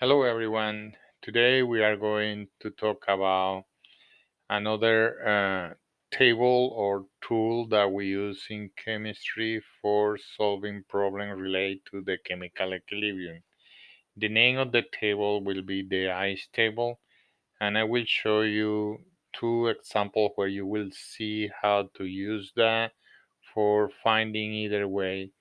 Hello, everyone. Today we are going to talk about another table or tool that we use in chemistry for solving problems related to the chemical equilibrium. The name of the table will be the ICE table, and I will show you two examples where you will see how to use that for finding either way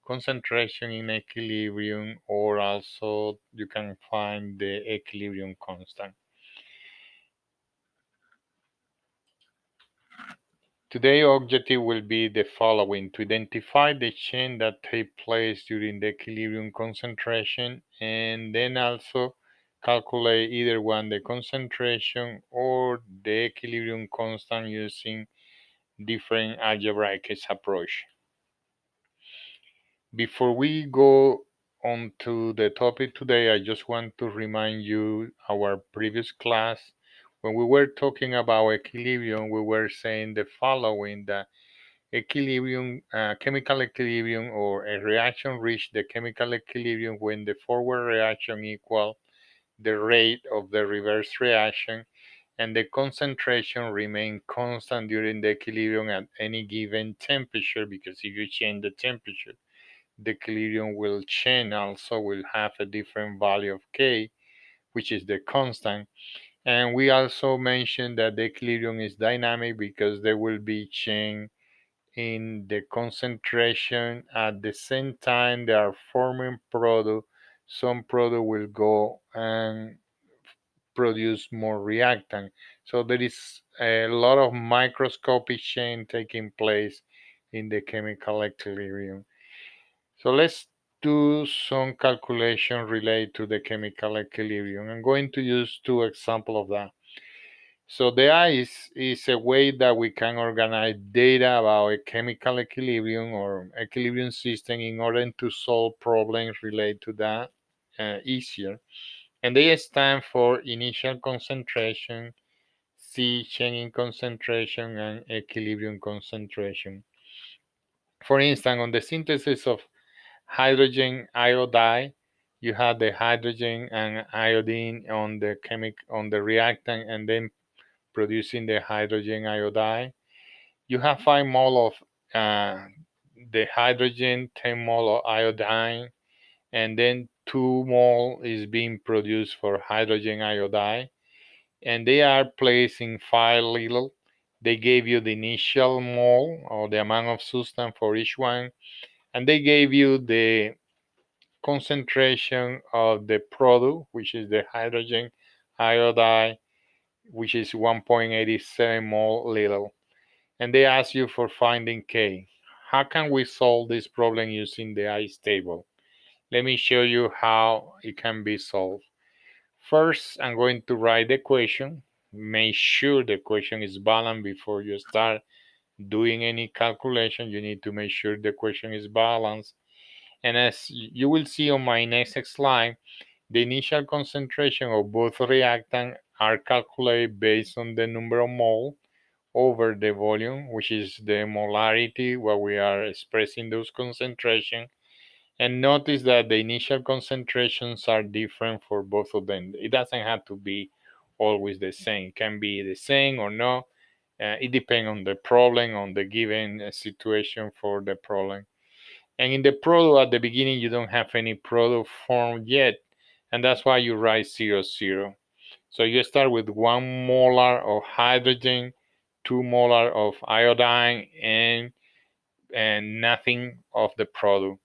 concentration in equilibrium, or also you can find the equilibrium constant. Today's objective will be the following: to identify the change that take place during the equilibrium concentration, and then also calculate either one, the concentration or the equilibrium constant, using different algebraic approach. Before we go on to the topic today, I just want to remind you our previous class. When we were talking about equilibrium, we were saying the following: that equilibrium, chemical equilibrium, or a reaction reach the chemical equilibrium when the forward reaction equal the rate of the reverse reaction, and the concentration remain constant during the equilibrium at any given temperature, because if you change the temperature, the equilibrium will change, also will have a different value of K, which is the constant. And we also mentioned that the equilibrium is dynamic because there will be change in the concentration. At the same time they are forming product, some product will go and produce more reactant. So there is a lot of microscopic change taking place in the chemical equilibrium. So let's do some calculation related to the chemical equilibrium. I'm going to use two examples of that. So the ICE is a way that we can organize data about a chemical equilibrium or equilibrium system in order to solve problems related to that easier. And they stand for initial concentration, C, change in concentration, and equilibrium concentration. For instance, on the synthesis of hydrogen iodide, you have the hydrogen and iodine on the reactant, and then producing the hydrogen iodide. You have 5 mole of the hydrogen, 10 mole of iodine, and then 2 mole is being produced for hydrogen iodide, and they are placed in 5 little. They gave you the initial mole or the amount of substance for each one, and they gave you the concentration of the product, which is the hydrogen iodide, which is 1.87 mole little. And they ask you for finding K. How can we solve this problem using the ICE table? Let me show you how it can be solved. First, I'm going to write the equation. Make sure the equation is balanced before you start doing any calculation. You need to make sure the equation is balanced. And as you will see on my next slide, the initial concentration of both reactants are calculated based on the number of mole over the volume, which is the molarity where we are expressing those concentrations. And notice that the initial concentrations are different for both of them. It doesn't have to be always the same. It can be the same or no. It depends on the problem, on the given situation for the problem. And in the product, at the beginning, you don't have any product formed yet, and that's why you write 0, 0. So you start with 1 molar of hydrogen, 2 molar of iodine, and nothing of the product.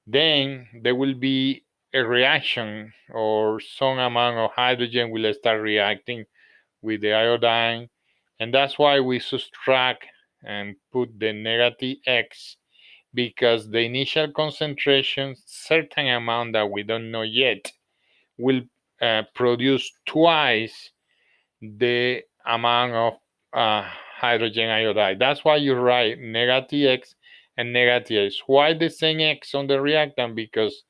Then there will be a reaction, or some amount of hydrogen will start reacting with the iodine, and that's why we subtract and put the negative X, because the initial concentration, certain amount that we don't know yet, will produce twice the amount of hydrogen iodide. That's why you write negative X and negative X. Why the same X on the reactant? Because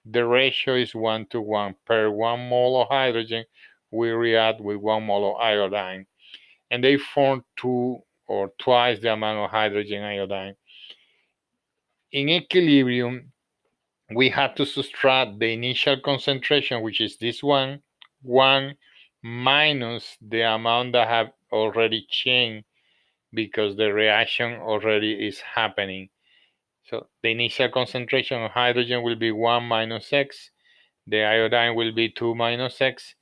the ratio is 1 to 1. Per 1 mole of hydrogen, we react with 1 mole of iodine. And they form 2 or twice the amount of hydrogen iodine. In equilibrium, we had to subtract the initial concentration, which is this one minus the amount that have already changed because the reaction already is happening. So the initial concentration of hydrogen will be 1 minus X, the iodine will be 2 minus X,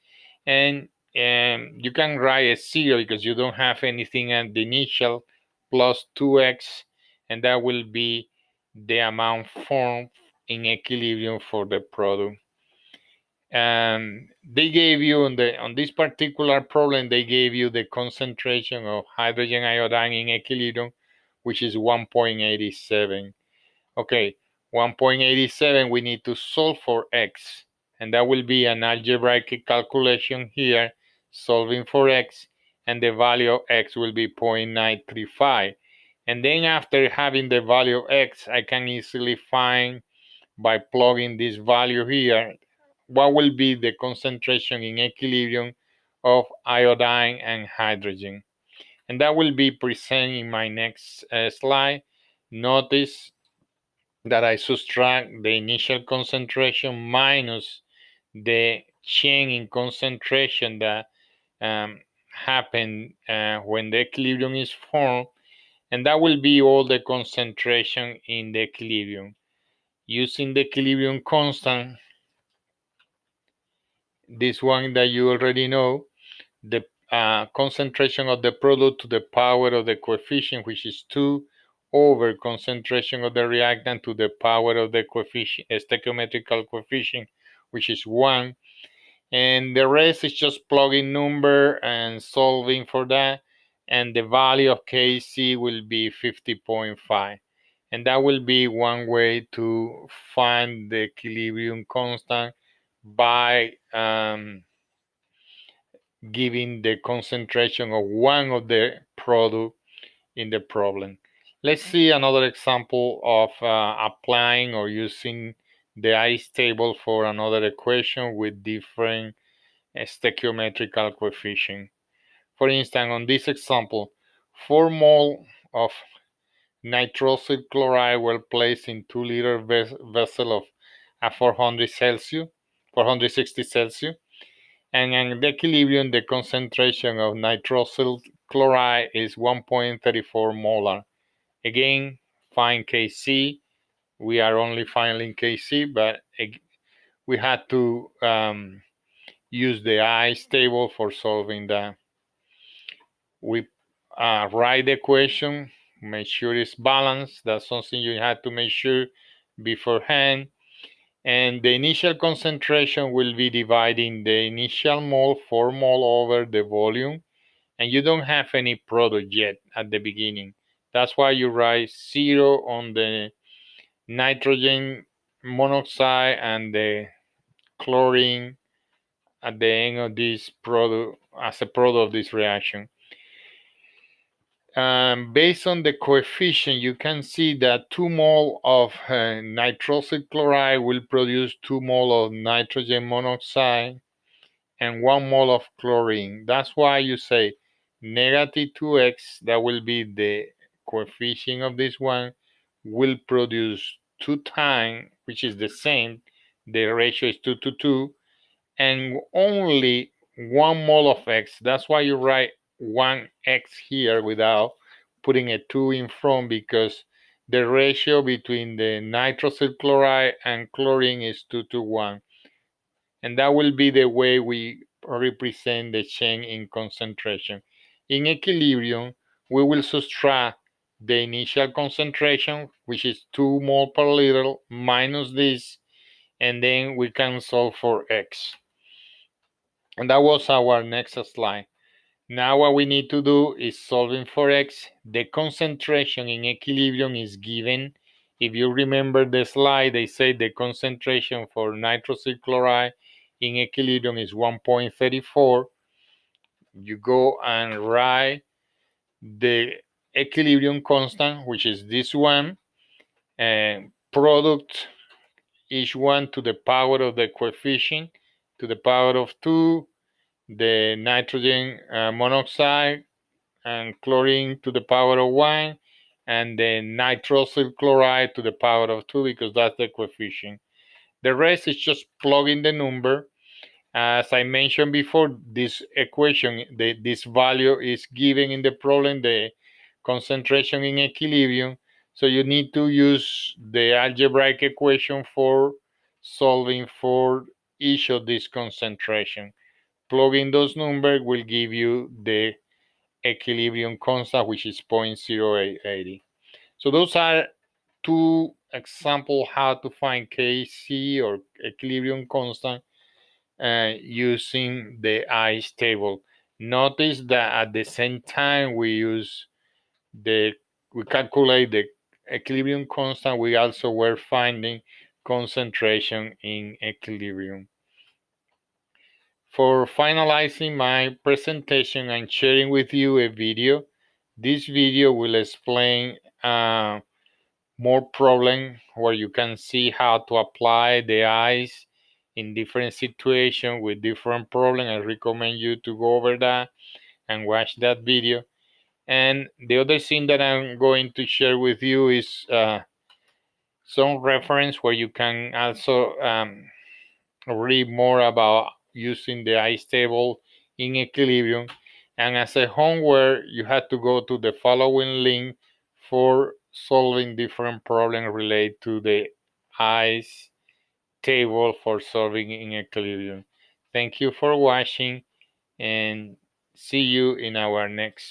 and you can write a 0 because you don't have anything at the initial, plus 2X, and that will be the amount formed in equilibrium for the product. And they gave you on this particular problem, they gave you the concentration of hydrogen iodine in equilibrium, which is 1.87. Okay, 1.87, we need to solve for X, and that will be an algebraic calculation here, solving for X, and the value of X will be 0.935. And then after having the value of X, I can easily find, by plugging this value here, what will be the concentration in equilibrium of iodine and hydrogen. And that will be presented in my next slide. Notice that I subtract the initial concentration minus the change in concentration that happened when the equilibrium is formed, and that will be all the concentration in the equilibrium. Using the equilibrium constant, this one that you already know, the concentration of the product to the power of the coefficient, which is 2, over concentration of the reactant to the power of the coefficient, stoichiometric coefficient, which is 1. And the rest is just plugging number and solving for that. And the value of Kc will be 50.5. And that will be one way to find the equilibrium constant by giving the concentration of one of the product in the problem. Let's see another example of applying or using the ice table for another equation with different stoichiometric coefficient. For instance, on this example, 4 mole of nitrosyl chloride were placed in 2-liter vessel of 400 Celsius, 460 Celsius, and in the equilibrium, the concentration of nitrosyl chloride is 1.34 molar. Again, find Kc. We are only finding Kc, but we had to use the ice table for solving that. We write the equation, make sure it's balanced. That's something you have to make sure beforehand. And the initial concentration will be dividing the initial mole, 4 mole, over the volume. And you don't have any product yet at the beginning. That's why you write 0 on the nitrogen monoxide and the chlorine at the end of this product as a product of this reaction. Based on the coefficient, you can see that 2 mole of nitrosyl chloride will produce 2 mole of nitrogen monoxide and 1 mole of chlorine. That's why you say negative 2x, that will be the coefficient of this one, will produce 2 times, which is the same, the ratio is 2 to 2, and only 1 mole of X. That's why you write 1X here without putting a 2 in front, because the ratio between the nitrosyl chloride and chlorine is 2 to 1. And that will be the way we represent the change in concentration. In equilibrium, we will subtract the initial concentration, which is 2 mole per liter, minus this, and then we can solve for X. And that was our next slide. Now what we need to do is solving for X. The concentration in equilibrium is given. If you remember the slide, they say the concentration for nitrosyl chloride in equilibrium is 1.34. You go and write the equilibrium constant, which is this one, and product each one to the power of the coefficient, to the power of 2, the nitrogen monoxide and chlorine to the power of 1, and the nitrosyl chloride to the power of 2, because that's the coefficient. The rest is just plugging the number. As I mentioned before, this equation, this value is given in the problem, the concentration in equilibrium. So you need to use the algebraic equation for solving for each of these concentration. Plugging those numbers will give you the equilibrium constant, which is 0.0880. So those are two examples how to find Kc or equilibrium constant using the ICE table. Notice that at the same time the we calculate the equilibrium constant, we also were finding concentration in equilibrium. For finalizing my presentation, I'm sharing with you a video. This video will explain more problem where you can see how to apply the ICE in different situations with different problems. I recommend you to go over that and watch that video. And the other thing that I'm going to share with you is some reference where you can also read more about using the ICE table in equilibrium. And as a homework, you have to go to the following link for solving different problems related to the ICE table for solving in equilibrium. Thank you for watching and see you in our next